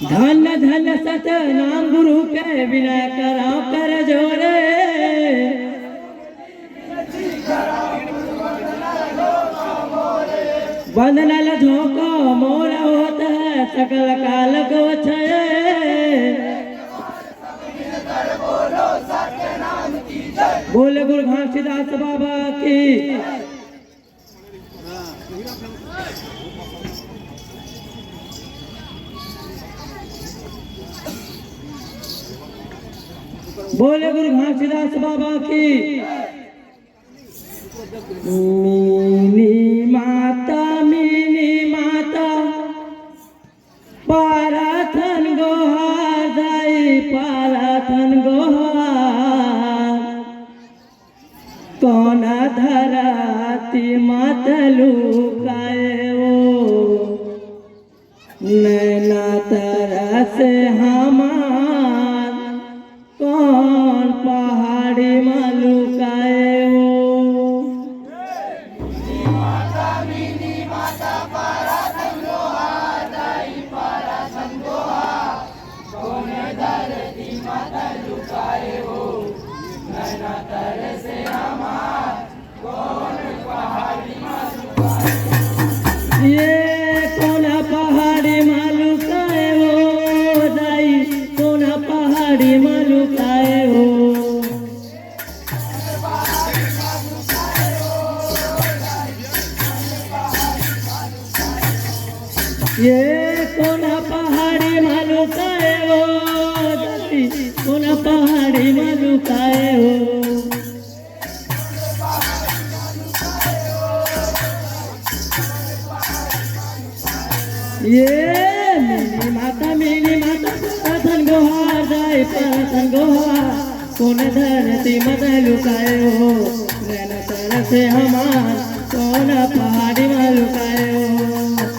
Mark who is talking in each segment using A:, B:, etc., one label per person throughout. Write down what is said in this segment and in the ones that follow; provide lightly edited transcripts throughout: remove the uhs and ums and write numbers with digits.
A: धन धन सत नाम गुरु के बिना करा कर जोरे वंदनल झोंको मोर होता है सकल काल को छये बोले गुरु घासीदास बाबा की बोले गुरु घासीदास बाबा की मीनी माता पाराथन गोहार दाई पाराथन गोहार कौन धराती मत लुकाए वो नैना तरस हमार कौन पहाड़ी में लुकाए वो ये कौन पहाड़ी मालूकाए हो दाई कौन पहाड़ी मालूकाए हो ये कौन पहाड़ी मालूकाए हो दाई कौन पहाड़ी मालूकाए हो ये मेरी माता पाराथन गोहार दाई पाराथन गोहार कौन धरती मत लुकाए हो नैना तरस हमार कौन पहाड़ी में लुकाए हो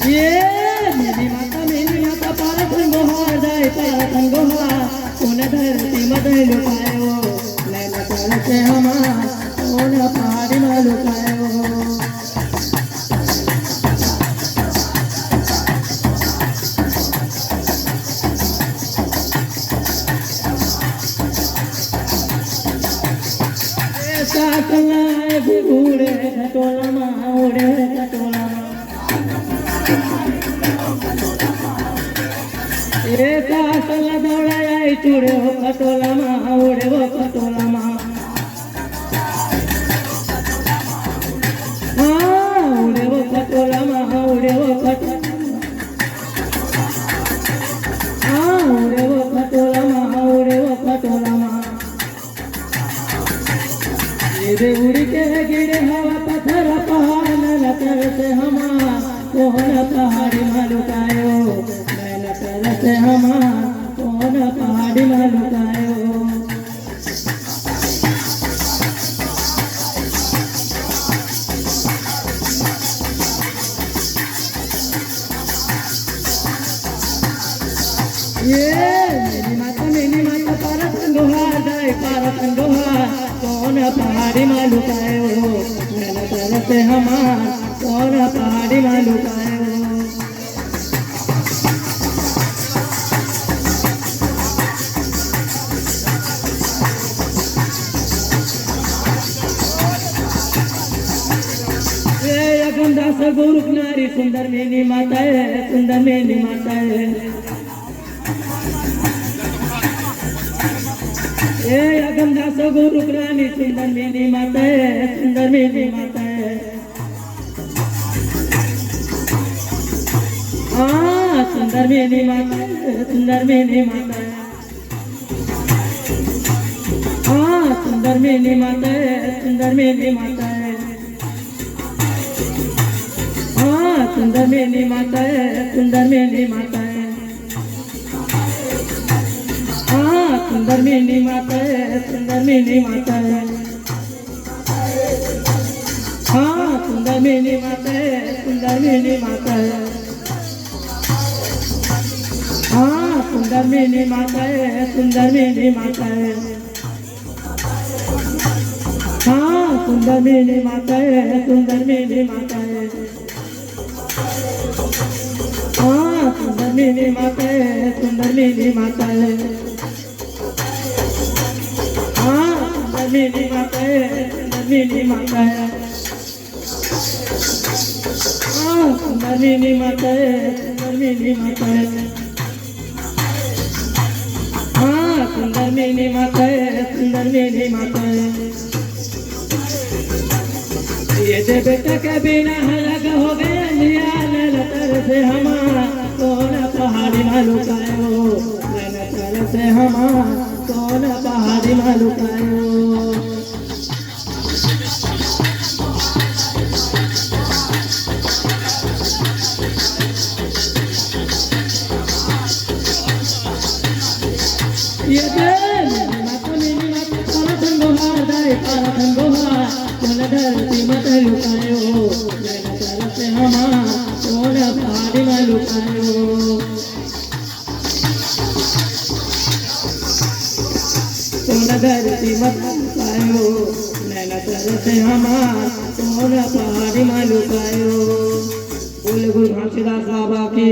A: ये मेरी माता पाराथन गोहार दाई पाराथन गोहार कौन धरती मत लुकाए हो नैना तरस हमार कौन पहाड़ी में लुकाए हो ऐसा कलाए घूरे खटोला माँ उड़े खटोला एका सला दौड़ाई चूड़े हो खटोला माँ उड़े वो खटोला माँ उड़े वो खटोला माँ उड़े वो खटोला उड़े वो खटोला माँ उड़े वो खटोला माँ ये उड़ी के गिरे हवा पत्थर पहाड़ न करते हमार कौन पहाड़ी में लुकाए हो नैना तरस हमार कौन पहाड़ी में लुकाए हो ये मेरी माता पाराथन गोहार दाई पाराथन गोहार कौन पहाड़ी में लुकाए हो नैना तरस हमार कौन पहाड़ी में लुकाए हो दास गुरु नारी सुंदर मेरी माता है सुंदर मेरी माता है अगम दास गुरु रानी सुंदर मेरी माता है सुंदर मेरी माता है सुंदर मेरी माता है सुंदर मेरी माता है सुंदर मेरी माता है सुंदर मेरी माता है सुंदर मेरी माता है सुंदर मेरी माता है सुंदर मेरी माता है सुंदर मेरी माता है सुंदर मेरी माता है सुंदर मेरी माता है सुंदर मीनी माता है, सुंदर मीनी माता है। हाँ सुंदर मीनी माता है, सुंदर मीनी माता है। हाँ सुंदर मीनी माता है, सुंदर मीनी माता है। हाँ सुंदर मीनी माता है, सुंदर मीनी माता है। हाँ सुंदर मीनी माता है, सुंदर मीनी माता है। हाँ सुंदर मीनी माता है, सुंदर मीनी माता है। ये दे बेटा के बिना अलग हो गए नैनतर से हमारा कौन पहाड़ी मालू कायो, नैनतर से हमारा कौन पहाड़ी मालू कायो। ये माता मेरी माता पारथन गोहार जाए, पारथन गोहार कौन धरती मत लुकायो, नैनतर से हमारा कौन पहाड़ी में लुकायो। कौन धरती मत लुकायो, नैनतर से हमारा कौन पहाड़ी में लुकायो। बोले गुरु घासीदास बाबा की।